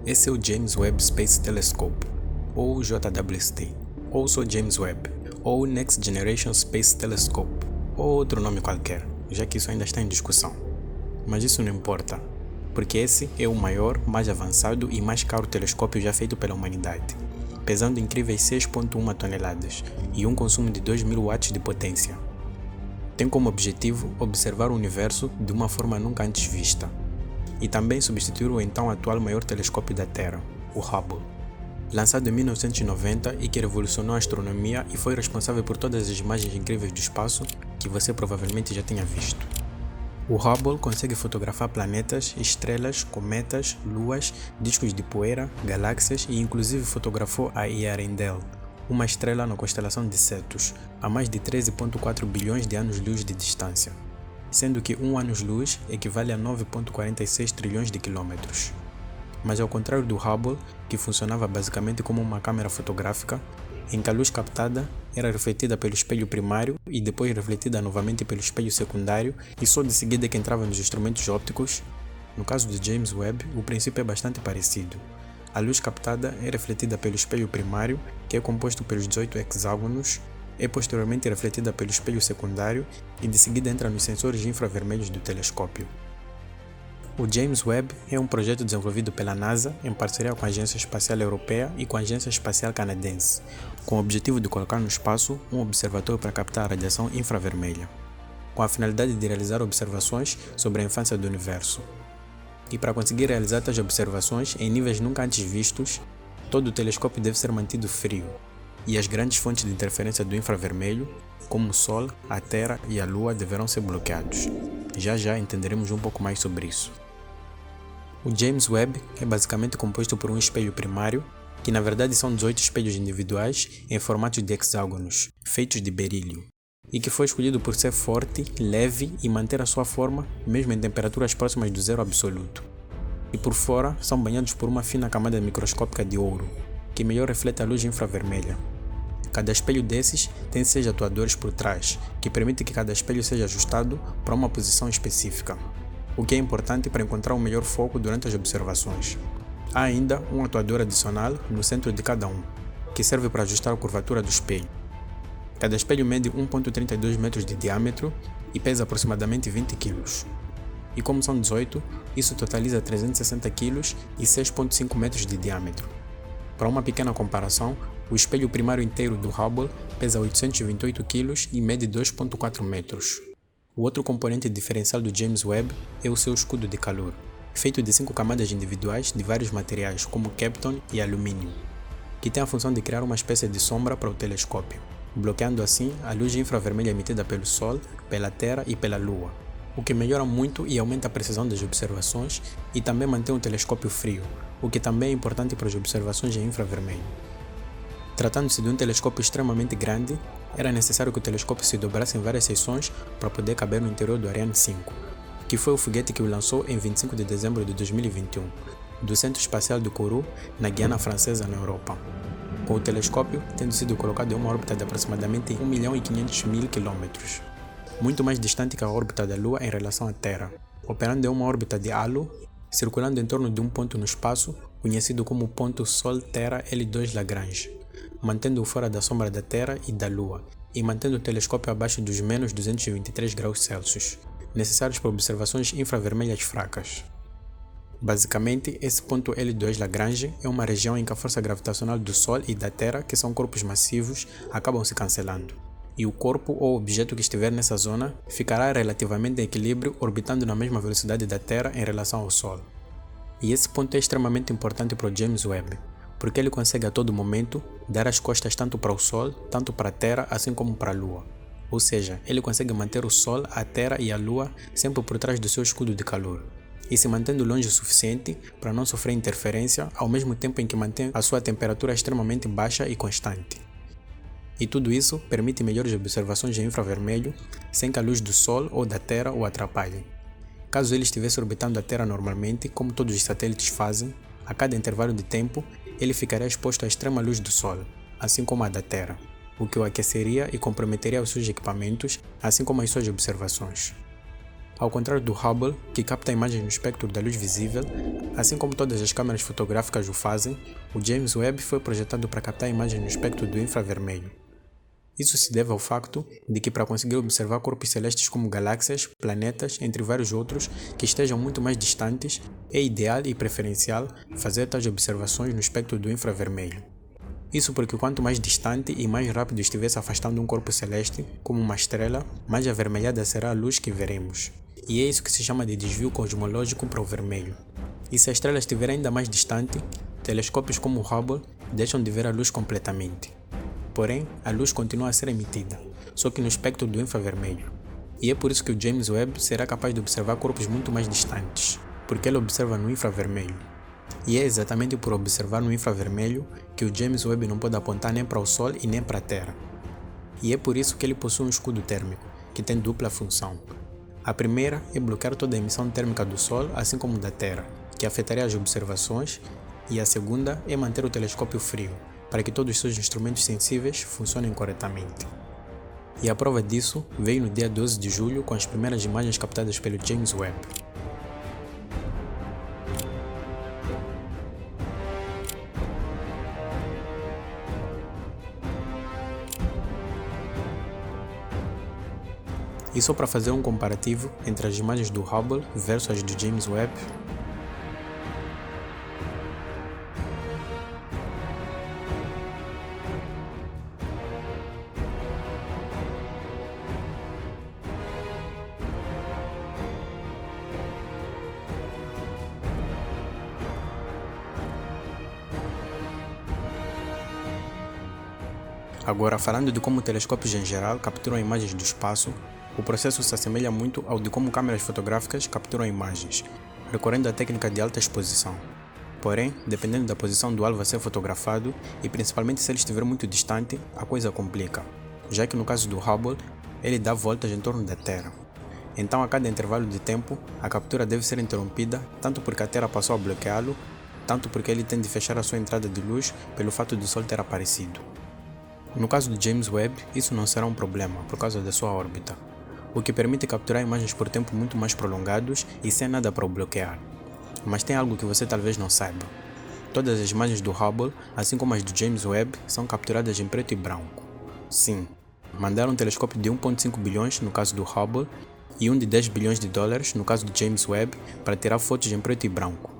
Esse é o James Webb Space Telescope, ou JWST, ou só James Webb, ou Next Generation Space Telescope, ou outro nome qualquer, já que isso ainda está em discussão. Mas isso não importa, porque esse é o maior, mais avançado e mais caro telescópio já feito pela humanidade, pesando incríveis 6,1 toneladas e um consumo de 2.000 watts de potência. Tem como objetivo observar o universo de uma forma nunca antes vista, e também substituir o então atual maior telescópio da Terra, o Hubble, lançado em 1990 e que revolucionou a astronomia e foi responsável por todas as imagens incríveis do espaço que você provavelmente já tenha visto. O Hubble consegue fotografar planetas, estrelas, cometas, luas, discos de poeira, galáxias e inclusive fotografou a Earendel, uma estrela na constelação de Cetus, a mais de 13,4 bilhões de anos-luz de distância, sendo que um anos-luz equivale a 9,46 trilhões de quilômetros. Mas ao contrário do Hubble, que funcionava basicamente como uma câmera fotográfica, em que a luz captada era refletida pelo espelho primário e depois refletida novamente pelo espelho secundário e só de seguida que entrava nos instrumentos ópticos, no caso do James Webb, o princípio é bastante parecido. A luz captada é refletida pelo espelho primário, que é composto pelos 18 hexágonos, é posteriormente refletida pelo espelho secundário e de seguida entra nos sensores infravermelhos do telescópio. O James Webb é um projeto desenvolvido pela NASA em parceria com a Agência Espacial Europeia e com a Agência Espacial Canadense, com o objetivo de colocar no espaço um observatório para captar a radiação infravermelha, com a finalidade de realizar observações sobre a infância do universo. E para conseguir realizar tais observações em níveis nunca antes vistos, todo o telescópio deve ser mantido frio, e as grandes fontes de interferência do infravermelho, como o Sol, a Terra e a Lua, deverão ser bloqueados. Já entenderemos um pouco mais sobre isso. O James Webb é basicamente composto por um espelho primário, que na verdade são 18 espelhos individuais em formato de hexágonos, feitos de berílio, e que foi escolhido por ser forte, leve e manter a sua forma mesmo em temperaturas próximas do zero absoluto. E por fora são banhados por uma fina camada microscópica de ouro, que melhor reflete a luz infravermelha. Cada espelho desses tem 6 atuadores por trás, que permite que cada espelho seja ajustado para uma posição específica, o que é importante para encontrar o melhor foco durante as observações. Há ainda um atuador adicional no centro de cada um, que serve para ajustar a curvatura do espelho. Cada espelho mede 1,32 metros de diâmetro e pesa aproximadamente 20 kg. E como são 18, isso totaliza 360 kg e 6,5 metros de diâmetro. Para uma pequena comparação, o espelho primário inteiro do Hubble pesa 828 kg e mede 2,4 metros. O outro componente diferencial do James Webb é o seu escudo de calor, feito de 5 camadas individuais de vários materiais como Kapton e alumínio, que tem a função de criar uma espécie de sombra para o telescópio, bloqueando assim a luz infravermelha emitida pelo Sol, pela Terra e pela Lua, o que melhora muito e aumenta a precisão das observações e também mantém o telescópio frio, o que também é importante para as observações em infravermelho. Tratando-se de um telescópio extremamente grande, era necessário que o telescópio se dobrasse em várias seções para poder caber no interior do Ariane 5, que foi o foguete que o lançou em 25 de dezembro de 2021, do Centro Espacial de Kourou, na Guiana Francesa, na Europa, com o telescópio tendo sido colocado em uma órbita de aproximadamente 1.500.000 km, muito mais distante que a órbita da Lua em relação à Terra, operando em uma órbita de halo, circulando em torno de um ponto no espaço, conhecido como ponto Sol-Terra L2 Lagrange, mantendo-o fora da sombra da Terra e da Lua, e mantendo o telescópio abaixo dos menos 223 graus Celsius, necessários para observações infravermelhas fracas. Basicamente, esse ponto L2 Lagrange é uma região em que a força gravitacional do Sol e da Terra, que são corpos massivos, acabam se cancelando, e o corpo ou objeto que estiver nessa zona ficará relativamente em equilíbrio orbitando na mesma velocidade da Terra em relação ao Sol. E esse ponto é extremamente importante para o James Webb, porque ele consegue a todo momento dar as costas tanto para o Sol, tanto para a Terra, assim como para a Lua. Ou seja, ele consegue manter o Sol, a Terra e a Lua sempre por trás do seu escudo de calor, e se mantendo longe o suficiente para não sofrer interferência, ao mesmo tempo em que mantém a sua temperatura extremamente baixa e constante. E tudo isso permite melhores observações em infravermelho, sem que a luz do Sol ou da Terra o atrapalhe. Caso ele estivesse orbitando a Terra normalmente, como todos os satélites fazem, a cada intervalo de tempo, ele ficaria exposto à extrema luz do Sol, assim como a da Terra, o que o aqueceria e comprometeria os seus equipamentos, assim como as suas observações. Ao contrário do Hubble, que capta imagens no espectro da luz visível, assim como todas as câmeras fotográficas o fazem, o James Webb foi projetado para captar imagens no espectro do infravermelho. Isso se deve ao facto de que, para conseguir observar corpos celestes como galáxias, planetas, entre vários outros, que estejam muito mais distantes, é ideal e preferencial fazer tais observações no espectro do infravermelho. Isso porque quanto mais distante e mais rápido estiver se afastando um corpo celeste, como uma estrela, mais avermelhada será a luz que veremos. E é isso que se chama de desvio cosmológico para o vermelho. E se a estrela estiver ainda mais distante, telescópios como o Hubble deixam de ver a luz completamente. Porém, a luz continua a ser emitida, só que no espectro do infravermelho. E é por isso que o James Webb será capaz de observar corpos muito mais distantes, porque ele observa no infravermelho. E é exatamente por observar no infravermelho que o James Webb não pode apontar nem para o Sol e nem para a Terra. E é por isso que ele possui um escudo térmico, que tem dupla função. A primeira é bloquear toda a emissão térmica do Sol, assim como da Terra, que afetaria as observações, e a segunda é manter o telescópio frio, para que todos os seus instrumentos sensíveis funcionem corretamente. E a prova disso veio no dia 12 de julho com as primeiras imagens captadas pelo James Webb. E só para fazer um comparativo entre as imagens do Hubble versus as do James Webb, agora, falando de como telescópios em geral capturam imagens do espaço, o processo se assemelha muito ao de como câmeras fotográficas capturam imagens, recorrendo à técnica de alta exposição. Porém, dependendo da posição do alvo a ser fotografado, e principalmente se ele estiver muito distante, a coisa complica, já que no caso do Hubble, ele dá voltas em torno da Terra. Então, a cada intervalo de tempo, a captura deve ser interrompida, tanto porque a Terra passou a bloqueá-lo, tanto porque ele tem de fechar a sua entrada de luz pelo fato do Sol ter aparecido. No caso do James Webb, isso não será um problema por causa da sua órbita, o que permite capturar imagens por tempo muito mais prolongados e sem nada para o bloquear. Mas tem algo que você talvez não saiba. Todas as imagens do Hubble, assim como as do James Webb, são capturadas em preto e branco. Sim, mandaram um telescópio de 1,5 bilhões no caso do Hubble e um de 10 bilhões de dólares no caso do James Webb para tirar fotos em preto e branco.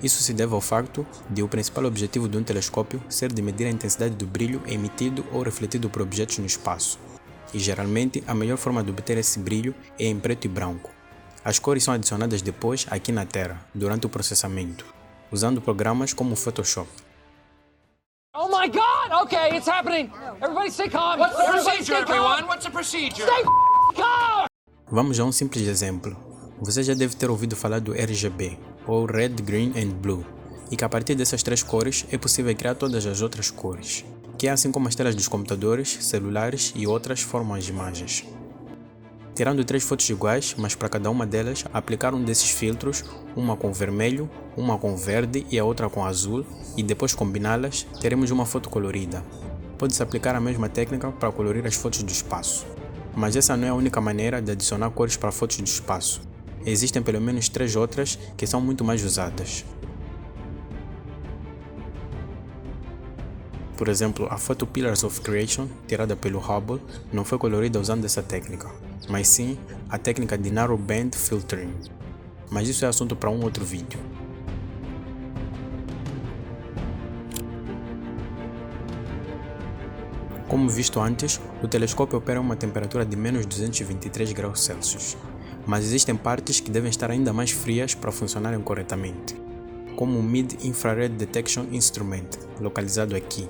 Isso se deve ao facto de o principal objetivo de um telescópio ser de medir a intensidade do brilho emitido ou refletido por objetos no espaço. E geralmente a melhor forma de obter esse brilho é em preto e branco. As cores são adicionadas depois aqui na Terra, durante o processamento, usando programas como o Photoshop. Oh my God! Okay, it's happening. Everybody stay calm. What's the procedure, everyone? What's the procedure? Stay calm! Vamos a um simples exemplo. Você já deve ter ouvido falar do RGB, ou Red, Green and Blue, e que a partir dessas três cores é possível criar todas as outras cores, que é assim como as telas dos computadores, celulares e outras formam as imagens. Tirando três fotos iguais, mas para cada uma delas aplicar um desses filtros, uma com vermelho, uma com verde e a outra com azul, e depois combiná-las, teremos uma foto colorida. Pode-se aplicar a mesma técnica para colorir as fotos do espaço. Mas essa não é a única maneira de adicionar cores para fotos do espaço. Existem pelo menos três outras que são muito mais usadas. Por exemplo, a foto Pillars of Creation, tirada pelo Hubble, não foi colorida usando essa técnica, mas sim a técnica de Narrow Band Filtering. Mas isso é assunto para um outro vídeo. Como visto antes, o telescópio opera a uma temperatura de menos 223 graus Celsius, mas existem partes que devem estar ainda mais frias para funcionarem corretamente, como o Mid-Infrared Detection Instrument, localizado aqui,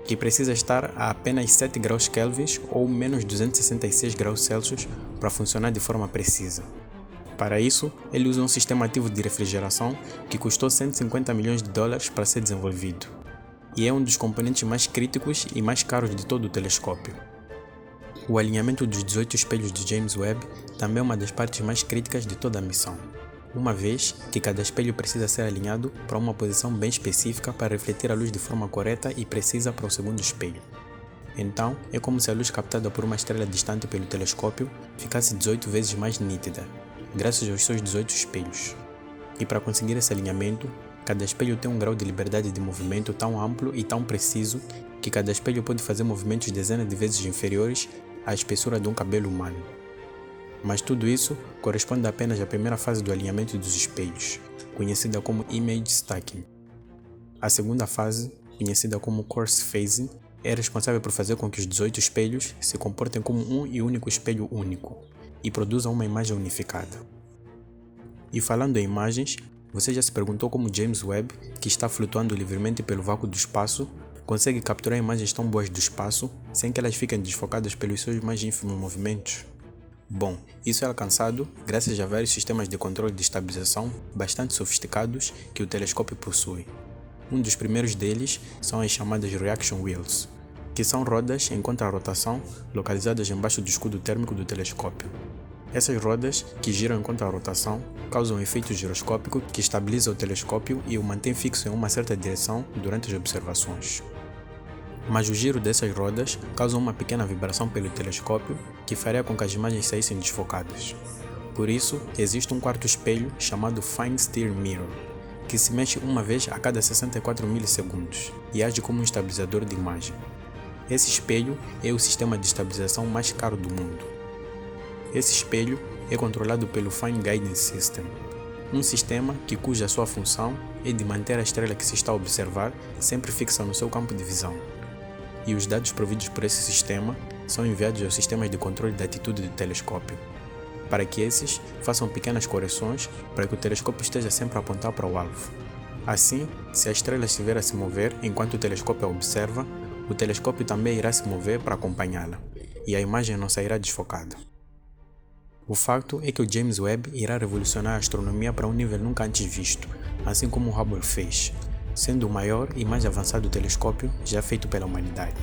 que precisa estar a apenas 7 graus Kelvin ou menos 266 graus Celsius para funcionar de forma precisa. Para isso, ele usa um sistema ativo de refrigeração que custou 150 milhões de dólares para ser desenvolvido, e é um dos componentes mais críticos e mais caros de todo o telescópio. O alinhamento dos 18 espelhos de James Webb também é uma das partes mais críticas de toda a missão, uma vez que cada espelho precisa ser alinhado para uma posição bem específica para refletir a luz de forma correta e precisa para o segundo espelho. Então, é como se a luz captada por uma estrela distante pelo telescópio ficasse 18 vezes mais nítida, graças aos seus 18 espelhos. E para conseguir esse alinhamento, cada espelho tem um grau de liberdade de movimento tão amplo e tão preciso que cada espelho pode fazer movimentos dezenas de vezes inferiores à espessura de um cabelo humano. Mas tudo isso corresponde apenas à primeira fase do alinhamento dos espelhos, conhecida como Image Stacking. A segunda fase, conhecida como Coarse Phasing, é responsável por fazer com que os 18 espelhos se comportem como um e único espelho único e produzam uma imagem unificada. E falando em imagens, você já se perguntou como James Webb, que está flutuando livremente pelo vácuo do espaço, consegue capturar imagens tão boas do espaço sem que elas fiquem desfocadas pelos seus mais ínfimos movimentos? Bom, isso é alcançado graças a vários sistemas de controle de estabilização bastante sofisticados que o telescópio possui. Um dos primeiros deles são as chamadas Reaction Wheels, que são rodas em contrarrotação localizadas embaixo do escudo térmico do telescópio. Essas rodas, que giram em contrarrotação, causam um efeito giroscópico que estabiliza o telescópio e o mantém fixo em uma certa direção durante as observações. Mas o giro dessas rodas causa uma pequena vibração pelo telescópio que faria com que as imagens saíssem desfocadas. Por isso, existe um quarto espelho chamado Fine Steer Mirror, que se mexe uma vez a cada 64 milissegundos e age como um estabilizador de imagem. Esse espelho é o sistema de estabilização mais caro do mundo. Esse espelho é controlado pelo Fine Guidance System, um sistema cuja sua função é de manter a estrela que se está a observar sempre fixa no seu campo de visão. E os dados providos por esse sistema são enviados aos sistemas de controle da atitude do telescópio, para que esses façam pequenas correções para que o telescópio esteja sempre a apontar para o alvo. Assim, se a estrela estiver a se mover enquanto o telescópio a observa, o telescópio também irá se mover para acompanhá-la, e a imagem não sairá desfocada. O facto é que o James Webb irá revolucionar a astronomia para um nível nunca antes visto, assim como o Hubble fez, sendo o maior e mais avançado telescópio já feito pela humanidade.